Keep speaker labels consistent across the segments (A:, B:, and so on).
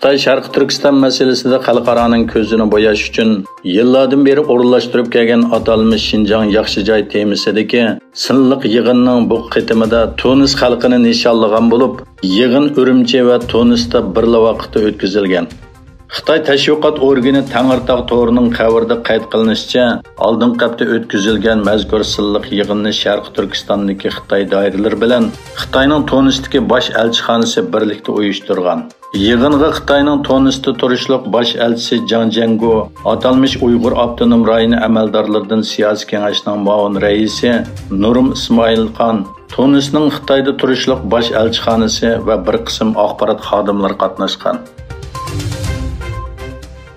A: Xitoy Sharq Turkiston masalasida xalqaroning ko'zini bo'yash uchun yillardan beri o'rinlashtirib kelgan atalmish Xinjiang yaxshi joy temasidagi sinliq yig'inning bu qitimida Tunis xalqini nishonlagan bo'lib, yig'in Urumchi va Tunisda birla vaqtda o'tkazilgan. Xitoy tashviqot organi Tangirtog' to'rining xabarida qayd qilinishicha, oldingi hafta o'tkazilgan mazkur silliq yig'inni Sharq Turkistondagi Xitoy doiralari bilan Xitoyning Tunisdagi bosh elchixonasi birlikda uyushtirgan. Yig'inga Xitoyning Tunisda turishliq bosh elchisi Jang Jango, atalmish Uyg'ur avtonom rayoni amaldorlaridan siyosiy kengashning muavin raisi Nurum Ismoilxon, Tunisning Xitoyda turishliq bosh elchixonasi va bir qism axborot xodimlari qatnashgan.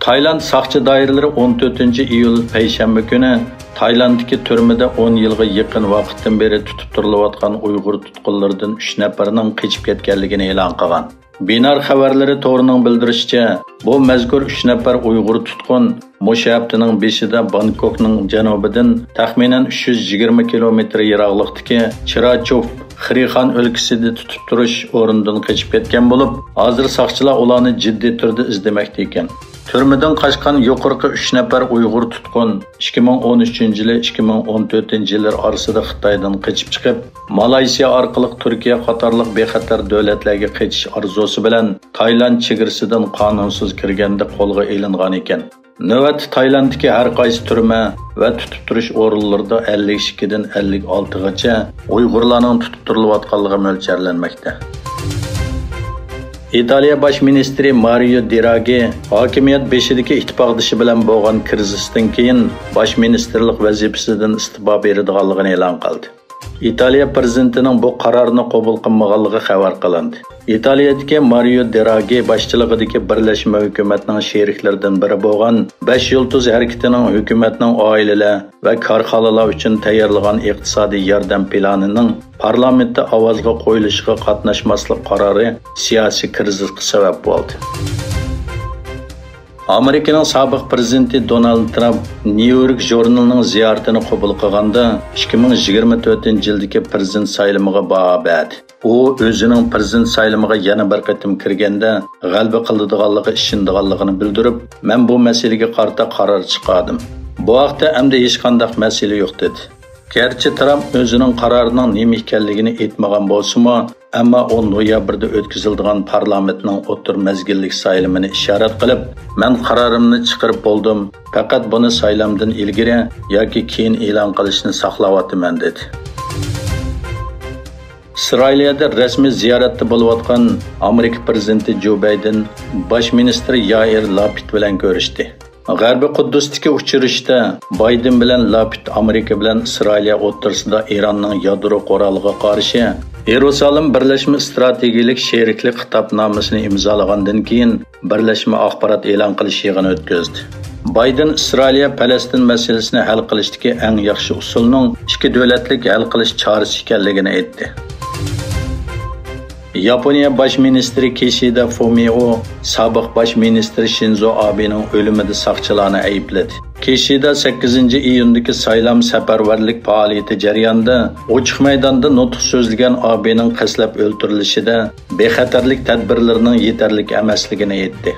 A: Tayland saqchi doiralari 14-iyul payshanba kuni Taylanddagi turmada 10 yilga yaqin vaqtdan beri tutib turilayotgan Uyg'ur tutqunlaridan 3 nafarining qochib ketganligini e'lon qilgan. Binar xabarlari to'rining bildirishicha, bu mazkur 3 nafar Uyg'ur tutqun o'sha haftaning 5-ida Bangkokning janubidan taxminan 320 kilometr yiroqlikdagi Chirachov Xirixan o'lkasida tutib turish o'rnidan qochib ketgan bo'lib, hozir saqchilar ularni jiddiy turda izlamoqda ekan. Turmadan qaçqan yuqorqi 3 nafar Uyg'ur tutqun 2013-yil 2014-yillar orasida Xitoydan qochib chiqib, Malayziya orqali Turkiya qatorliq bexatar davlatlarga qochish orzusi bilan Tayland chegarasidan qonunsiz kirganda qo'lga olingan ekan. Navbat Taylanddagi har qaysi turma va tutib turish o'rinlarida 52 dan 56 gacha Uyg'urlarning tutib turilayotganligi mo'ljallanmoqda. İtaliya Baş Ministri Mario Draghi hokimiyat beshidagi ittifoqdoshi bilan bo'lgan krizisdan keyin bosh ministerlik vazifasidan istiqbo beradiganligini e'lon qildi. İtaliya prezidentining bu qarorini qabul qilmaganligi xabar qilindi. İtaliyadagi Mario Draghi boshchiligidagi birlashma hukumatning sheriklaridan biri bo'lgan 5 yulduz harakatining hukumatning oilalar va korxonalar uchun tayyorlagan iqtisodiy yordam planining parlamentda ovozga qo'yilishiga qatnashmaslik qarori siyosiy krizga sabab bo'ldi. Amerikaning sobiq prezidenti Donald Trump New York jurnalining ziyoratini qabul qilganda 2024-yildagi prezident saylamiga baho berdi. U o'zining prezident saylamiga yana bir qatim kirganda g'alaba qiladiganligi ishonganligini bildirib, "Men bu masalaga qarata qaror chiqardim. Bu vaqtda endi hech qanday masala yo'q" dedi. Gerçi Trump o'zining qarorining nima ekanligini aytmagan bo'lsa-mu, ammo u noyabrda o'tkaziladigan parlamentning o'tir mezgillik saylamini ishorat qilib, "Men qarorimni chiqarib bo'ldim, faqat buni saylamdan ilgari yoki keyin e'lon qilishni saqlayapman" dedi. İsrailiyada rasmiy ziyoratda bo'layotgan Amerika prezidenti Joe Biden bosh ministri Yair Lapid bilan ko'rishdi. G'arbiy Quddusdagi uchrashishda Biden bilan Lapid Amerika bilan Isroiliya o'rtasida Eronning yadro quroliga qarshi Yerusalim birlashma strategik sheriklik xitobnomasini imzolagandan keyin birlashma axborot e'lon qilish yig'ini o'tkazdi. Biden Isroiliya Falastin masalasini hal qilishdagi eng yaxshi usulning ikki davlatlik hal qilish chorasi ekanligini aytdi. Yaponiya Baş Ministri Kishida Fumio sobiq Baş Ministri Shinzo Abening o'limida saqchilarni aybladi. Kishida 8-iyundagi saylam safarbarlik faoliyati jarayonida ochiq maydonda nutq so'zlagan Abening qaslab o'ldirilishida bexatarlik tadbirlarining yetarli emasligini aytdi.